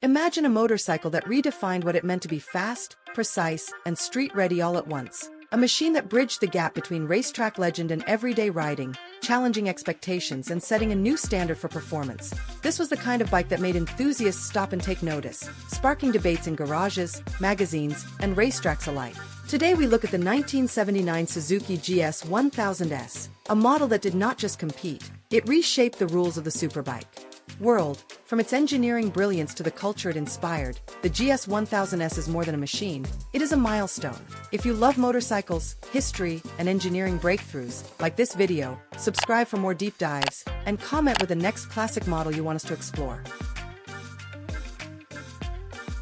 Imagine a motorcycle that redefined what it meant to be fast, precise, and street-ready all at once. A machine that bridged the gap between racetrack legend and everyday riding, challenging expectations and setting a new standard for performance. This was the kind of bike that made enthusiasts stop and take notice, sparking debates in garages, magazines, and racetracks alike. Today we look at the 1979 Suzuki GS1000S, a model that did not just compete, it reshaped the rules of the superbike world. From its engineering brilliance to the culture it inspired, the GS1000S is more than a machine, it is a milestone. If you love motorcycles, history, and engineering breakthroughs, like this video, subscribe for more deep dives, and comment with the next classic model you want us to explore.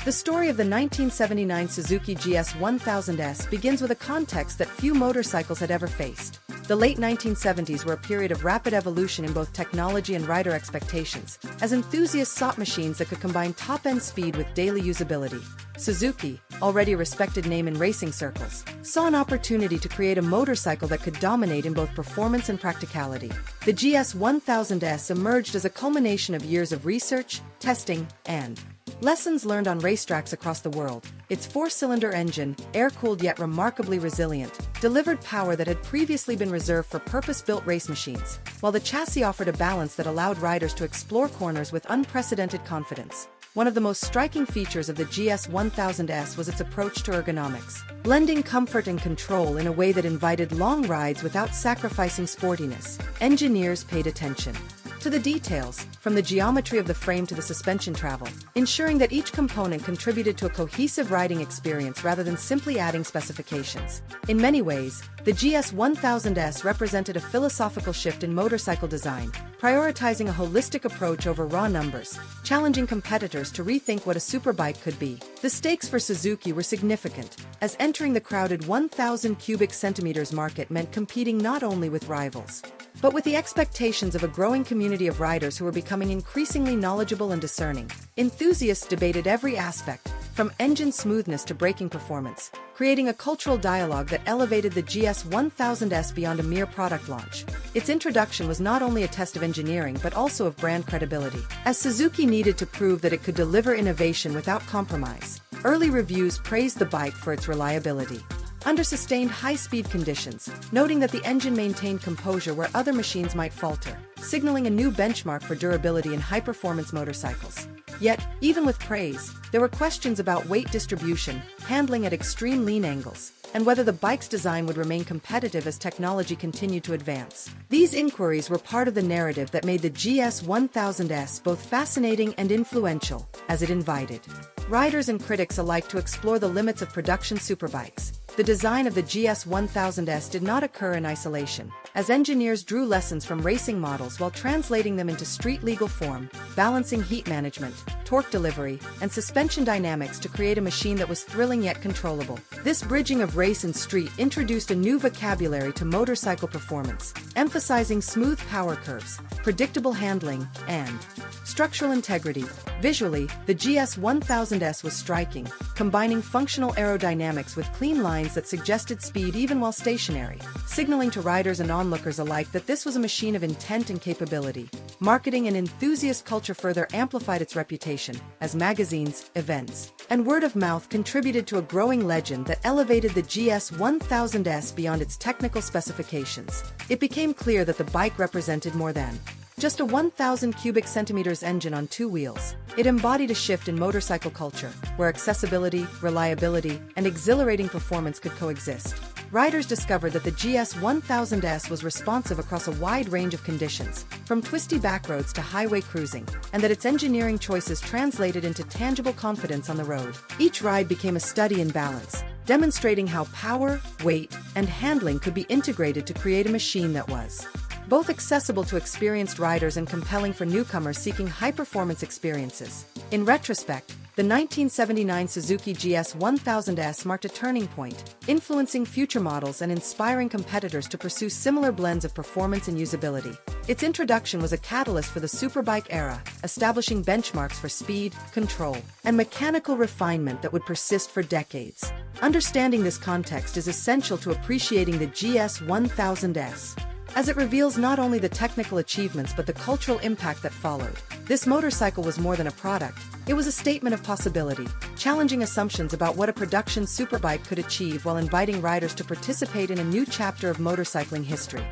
The story of the 1979 Suzuki GS1000S begins with a context that few motorcycles had ever faced. The late 1970s were a period of rapid evolution in both technology and rider expectations, as enthusiasts sought machines that could combine top-end speed with daily usability. Suzuki, already a respected name in racing circles, saw an opportunity to create a motorcycle that could dominate in both performance and practicality. The GS1000S emerged as a culmination of years of research, testing, and lessons learned on racetracks across the world. Its four-cylinder engine, air-cooled yet remarkably resilient, delivered power that had previously been reserved for purpose-built race machines, while the chassis offered a balance that allowed riders to explore corners with unprecedented confidence. One of the most striking features of the GS1000S was its approach to ergonomics, blending comfort and control in a way that invited long rides without sacrificing sportiness. Engineers paid attention to the details, from the geometry of the frame to the suspension travel, ensuring that each component contributed to a cohesive riding experience rather than simply adding specifications. In many ways, the GS1000S represented a philosophical shift in motorcycle design, prioritizing a holistic approach over raw numbers, challenging competitors to rethink what a superbike could be. The stakes for Suzuki were significant, as entering the crowded 1,000 cubic centimeters market meant competing not only with rivals, but with the expectations of a growing community of riders who were becoming increasingly knowledgeable and discerning. Enthusiasts debated every aspect, from engine smoothness to braking performance, creating a cultural dialogue that elevated the GS1000S beyond a mere product launch. Its introduction was not only a test of engineering but also of brand credibility, as Suzuki needed to prove that it could deliver innovation without compromise. Early reviews praised the bike for its reliability under sustained high-speed conditions, noting that the engine maintained composure where other machines might falter, signaling a new benchmark for durability in high-performance motorcycles. Yet, even with praise, there were questions about weight distribution, handling at extreme lean angles, and whether the bike's design would remain competitive as technology continued to advance. These inquiries were part of the narrative that made the GS1000S both fascinating and influential, as it invited riders and critics alike to explore the limits of production superbikes. The design of the GS1000S did not occur in isolation, as engineers drew lessons from racing models while translating them into street-legal form, balancing heat management, torque delivery, and suspension dynamics to create a machine that was thrilling yet controllable. This bridging of race and street introduced a new vocabulary to motorcycle performance, emphasizing smooth power curves, predictable handling, and structural integrity. Visually, the GS1000S was striking, combining functional aerodynamics with clean lines that suggested speed even while stationary, signaling to riders and onlookers alike that this was a machine of intent and capability. Marketing and enthusiast culture further amplified its reputation, as magazines, events, and word of mouth contributed to a growing legend that elevated the GS1000S beyond its technical specifications. It became clear that the bike represented more than just a 1,000 cubic centimeters engine on two wheels. It embodied a shift in motorcycle culture, where accessibility, reliability, and exhilarating performance could coexist. Riders discovered that the GS1000S was responsive across a wide range of conditions, from twisty backroads to highway cruising, and that its engineering choices translated into tangible confidence on the road. Each ride became a study in balance, demonstrating how power, weight, and handling could be integrated to create a machine that was both accessible to experienced riders and compelling for newcomers seeking high-performance experiences. In retrospect, the 1979 Suzuki GS1000S marked a turning point, influencing future models and inspiring competitors to pursue similar blends of performance and usability. Its introduction was a catalyst for the superbike era, establishing benchmarks for speed, control, and mechanical refinement that would persist for decades. Understanding this context is essential to appreciating the GS1000S. as it reveals not only the technical achievements but the cultural impact that followed. This motorcycle was more than a product, it was a statement of possibility, challenging assumptions about what a production superbike could achieve while inviting riders to participate in a new chapter of motorcycling history.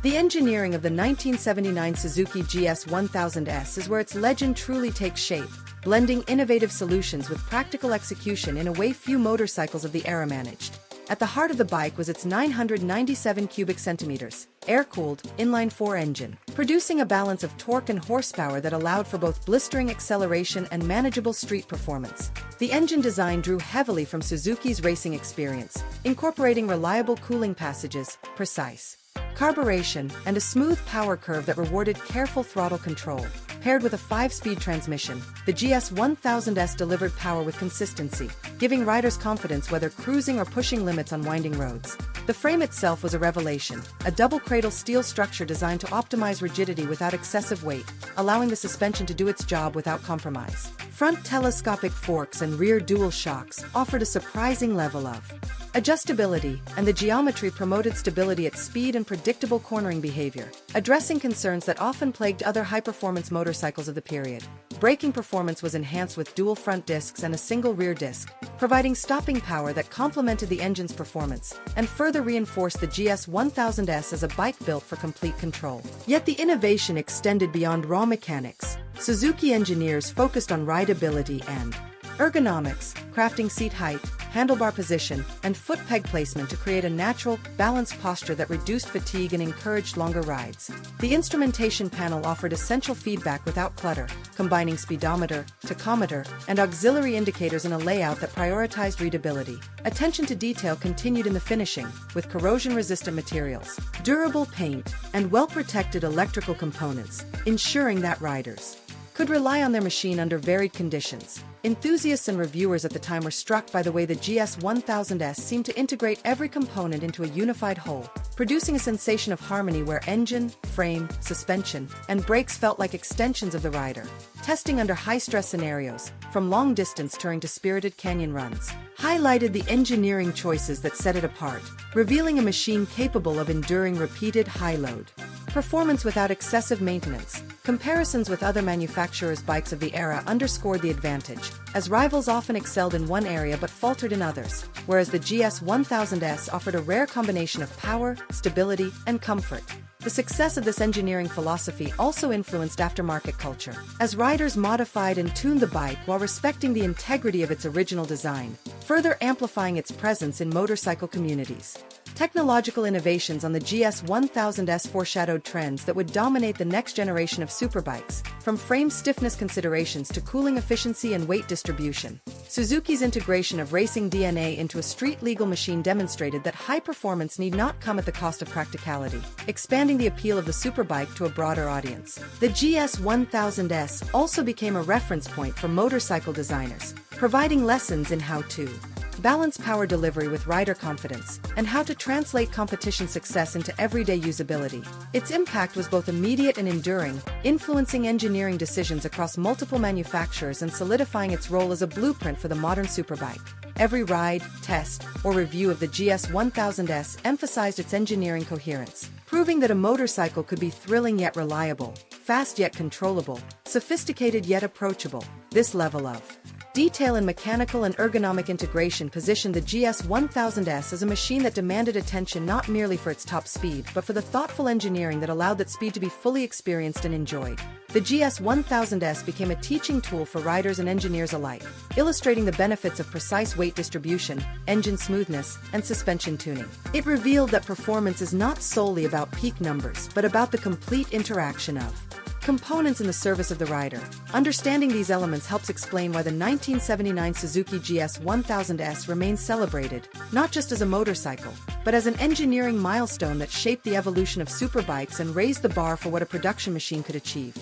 The engineering of the 1979 Suzuki GS1000S is where its legend truly takes shape, blending innovative solutions with practical execution in a way few motorcycles of the era managed. At the heart of the bike was its 997 cubic centimeters, air-cooled, inline-4 engine, producing a balance of torque and horsepower that allowed for both blistering acceleration and manageable street performance. The engine design drew heavily from Suzuki's racing experience, incorporating reliable cooling passages, precise carburation, and a smooth power curve that rewarded careful throttle control. Paired with a 5-speed transmission, the GS1000S delivered power with consistency, giving riders confidence whether cruising or pushing limits on winding roads. The frame itself was a revelation, a double-cradle steel structure designed to optimize rigidity without excessive weight, allowing the suspension to do its job without compromise. Front telescopic forks and rear dual shocks offered a surprising level of adjustability, and the geometry promoted stability at speed and predictable cornering behavior, addressing concerns that often plagued other high-performance motorcycles of the period. Braking performance was enhanced with dual front discs and a single rear disc, providing stopping power that complemented the engine's performance, and further reinforced the GS1000S as a bike built for complete control. Yet the innovation extended beyond raw mechanics. Suzuki engineers focused on rideability and ergonomics, crafting seat height, handlebar position, and foot peg placement to create a natural, balanced posture that reduced fatigue and encouraged longer rides. The instrumentation panel offered essential feedback without clutter, combining speedometer, tachometer, and auxiliary indicators in a layout that prioritized readability. Attention to detail continued in the finishing, with corrosion-resistant materials, durable paint, and well-protected electrical components, ensuring that riders could rely on their machine under varied conditions. Enthusiasts and reviewers at the time were struck by the way the GS1000S seemed to integrate every component into a unified whole, producing a sensation of harmony where engine, frame, suspension, and brakes felt like extensions of the rider. Testing under high-stress scenarios, from long-distance touring to spirited canyon runs, highlighted the engineering choices that set it apart, revealing a machine capable of enduring repeated high-load performance without excessive maintenance. Comparisons with other manufacturers' bikes of the era underscored the advantage, as rivals often excelled in one area but faltered in others, whereas the GS1000S offered a rare combination of power, stability, and comfort. The success of this engineering philosophy also influenced aftermarket culture, as riders modified and tuned the bike while respecting the integrity of its original design, further amplifying its presence in motorcycle communities. Technological innovations on the GS1000S foreshadowed trends that would dominate the next generation of superbikes, from frame stiffness considerations to cooling efficiency and weight distribution. Suzuki's integration of racing DNA into a street-legal machine demonstrated that high performance need not come at the cost of practicality, expanding the appeal of the superbike to a broader audience. The GS1000S also became a reference point for motorcycle designers, providing lessons in how to balance power delivery with rider confidence, and how to translate competition success into everyday usability. Its impact was both immediate and enduring, influencing engineering decisions across multiple manufacturers and solidifying its role as a blueprint for the modern superbike. Every ride, test, or review of the GS1000S emphasized its engineering coherence, proving that a motorcycle could be thrilling yet reliable, fast yet controllable, sophisticated yet approachable. This level of detail and mechanical and ergonomic integration positioned the GS1000S as a machine that demanded attention not merely for its top speed but for the thoughtful engineering that allowed that speed to be fully experienced and enjoyed. The GS1000S became a teaching tool for riders and engineers alike, illustrating the benefits of precise weight distribution, engine smoothness, and suspension tuning. It revealed that performance is not solely about peak numbers but about the complete interaction of components in the service of the rider. Understanding these elements helps explain why the 1979 Suzuki GS1000S remains celebrated, not just as a motorcycle, but as an engineering milestone that shaped the evolution of superbikes and raised the bar for what a production machine could achieve.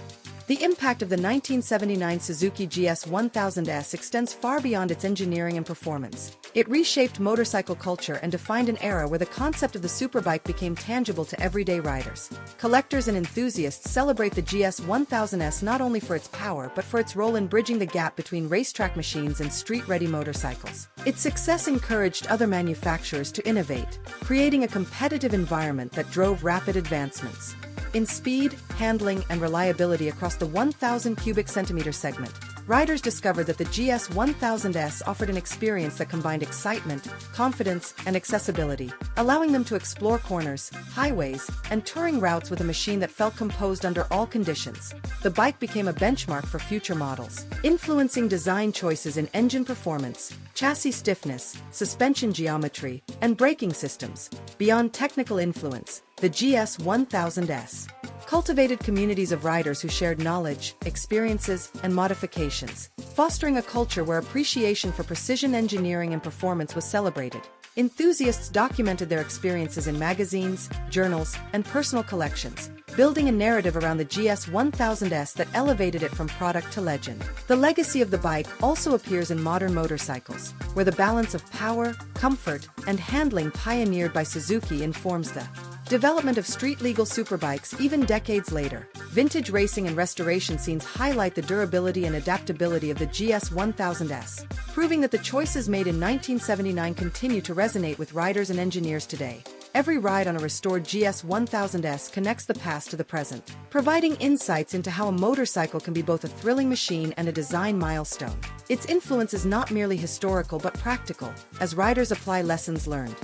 The impact of the 1979 Suzuki GS1000S extends far beyond its engineering and performance. It reshaped motorcycle culture and defined an era where the concept of the superbike became tangible to everyday riders. Collectors and enthusiasts celebrate the GS1000S not only for its power but for its role in bridging the gap between racetrack machines and street-ready motorcycles. Its success encouraged other manufacturers to innovate, creating a competitive environment that drove rapid advancements in speed, handling, and reliability across the 1,000 cubic centimeter segment. Riders discovered that the GS1000S offered an experience that combined excitement, confidence, and accessibility, allowing them to explore corners, highways, and touring routes with a machine that felt composed under all conditions. The bike became a benchmark for future models, influencing design choices in engine performance, chassis stiffness, suspension geometry, and braking systems. Beyond technical influence, the GS1000S cultivated communities of riders who shared knowledge, experiences, and modifications, fostering a culture where appreciation for precision engineering and performance was celebrated. Enthusiasts documented their experiences in magazines, journals, and personal collections, building a narrative around the GS1000S that elevated it from product to legend. The legacy of the bike also appears in modern motorcycles, where the balance of power, comfort, and handling pioneered by Suzuki informs the development of street-legal superbikes even decades later. Vintage racing and restoration scenes highlight the durability and adaptability of the GS1000S, proving that the choices made in 1979 continue to resonate with riders and engineers today. Every ride on a restored GS1000S connects the past to the present, providing insights into how a motorcycle can be both a thrilling machine and a design milestone. Its influence is not merely historical but practical, as riders apply lessons learned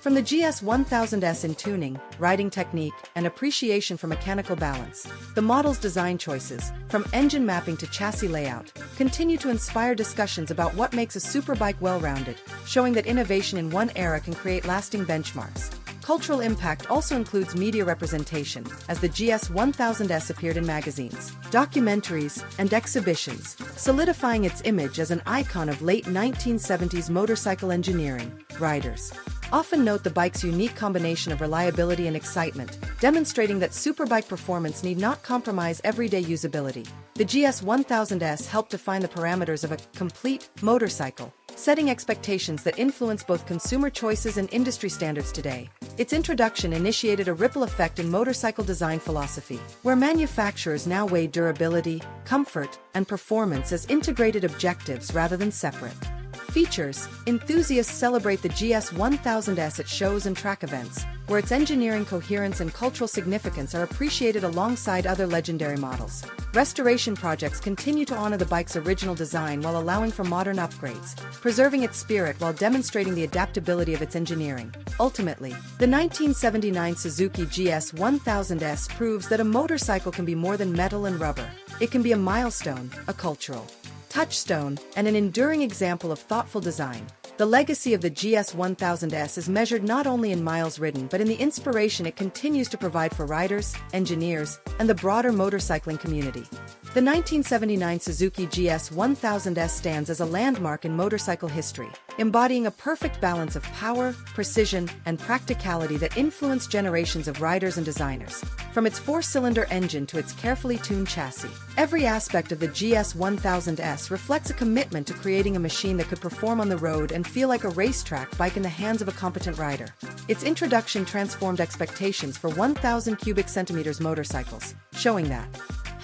from the GS1000S in tuning, riding technique, and appreciation for mechanical balance. The model's design choices, from engine mapping to chassis layout, continue to inspire discussions about what makes a superbike well-rounded, showing that innovation in one era can create lasting benchmarks. Cultural impact also includes media representation, as the GS1000S appeared in magazines, documentaries, and exhibitions, solidifying its image as an icon of late 1970s motorcycle engineering. Riders often note the bike's unique combination of reliability and excitement, demonstrating that superbike performance need not compromise everyday usability. The GS1000S helped define the parameters of a complete motorcycle, setting expectations that influence both consumer choices and industry standards today. Its introduction initiated a ripple effect in motorcycle design philosophy, where manufacturers now weigh durability, comfort, and performance as integrated objectives rather than separate features. Enthusiasts celebrate the GS1000S at shows and track events, where its engineering coherence and cultural significance are appreciated alongside other legendary models. Restoration projects continue to honor the bike's original design while allowing for modern upgrades, preserving its spirit while demonstrating the adaptability of its engineering. Ultimately, the 1979 Suzuki GS1000S proves that a motorcycle can be more than metal and rubber. It can be a milestone, a cultural touchstone, and an enduring example of thoughtful design. The legacy of the GS1000S is measured not only in miles ridden but in the inspiration it continues to provide for riders, engineers, and the broader motorcycling community. The 1979 Suzuki GS1000S stands as a landmark in motorcycle history, embodying a perfect balance of power, precision, and practicality that influenced generations of riders and designers. From its four-cylinder engine to its carefully tuned chassis, every aspect of the GS1000S reflects a commitment to creating a machine that could perform on the road and feel like a racetrack bike in the hands of a competent rider. Its introduction transformed expectations for 1,000 cubic centimeters motorcycles, showing that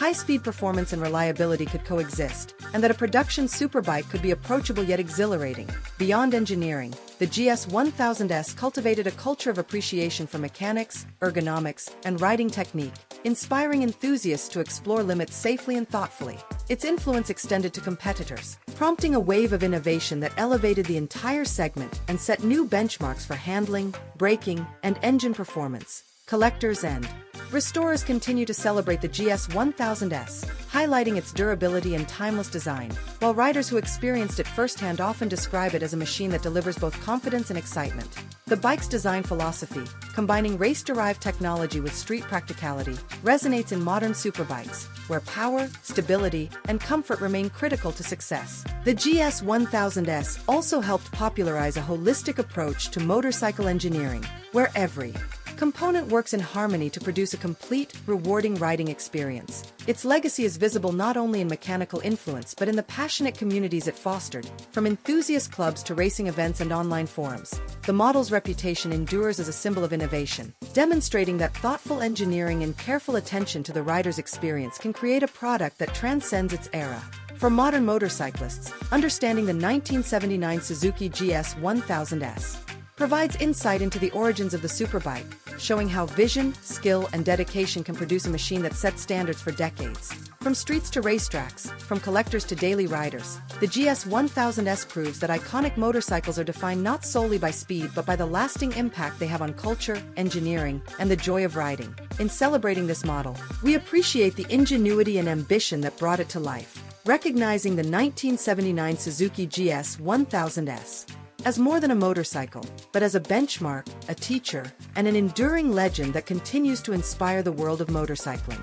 high-speed performance and reliability could coexist, and that a production superbike could be approachable yet exhilarating. Beyond engineering, the GS1000S cultivated a culture of appreciation for mechanics, ergonomics, and riding technique, inspiring enthusiasts to explore limits safely and thoughtfully. Its influence extended to competitors, prompting a wave of innovation that elevated the entire segment and set new benchmarks for handling, braking, and engine performance. Collectors and restorers continue to celebrate the GS1000S, highlighting its durability and timeless design, while riders who experienced it firsthand often describe it as a machine that delivers both confidence and excitement. The bike's design philosophy, combining race-derived technology with street practicality, resonates in modern superbikes, where power, stability, and comfort remain critical to success. The GS1000S also helped popularize a holistic approach to motorcycle engineering, where every component works in harmony to produce a complete, rewarding riding experience. Its legacy is visible not only in mechanical influence but in the passionate communities it fostered, from enthusiast clubs to racing events and online forums. The model's reputation endures as a symbol of innovation, demonstrating that thoughtful engineering and careful attention to the rider's experience can create a product that transcends its era. For modern motorcyclists, understanding the 1979 Suzuki GS1000S provides insight into the origins of the superbike, showing how vision, skill, and dedication can produce a machine that sets standards for decades. From streets to racetracks, from collectors to daily riders, the GS1000S proves that iconic motorcycles are defined not solely by speed but by the lasting impact they have on culture, engineering, and the joy of riding. In celebrating this model, we appreciate the ingenuity and ambition that brought it to life, recognizing the 1979 Suzuki GS1000S as more than a motorcycle, but as a benchmark, a teacher, and an enduring legend that continues to inspire the world of motorcycling.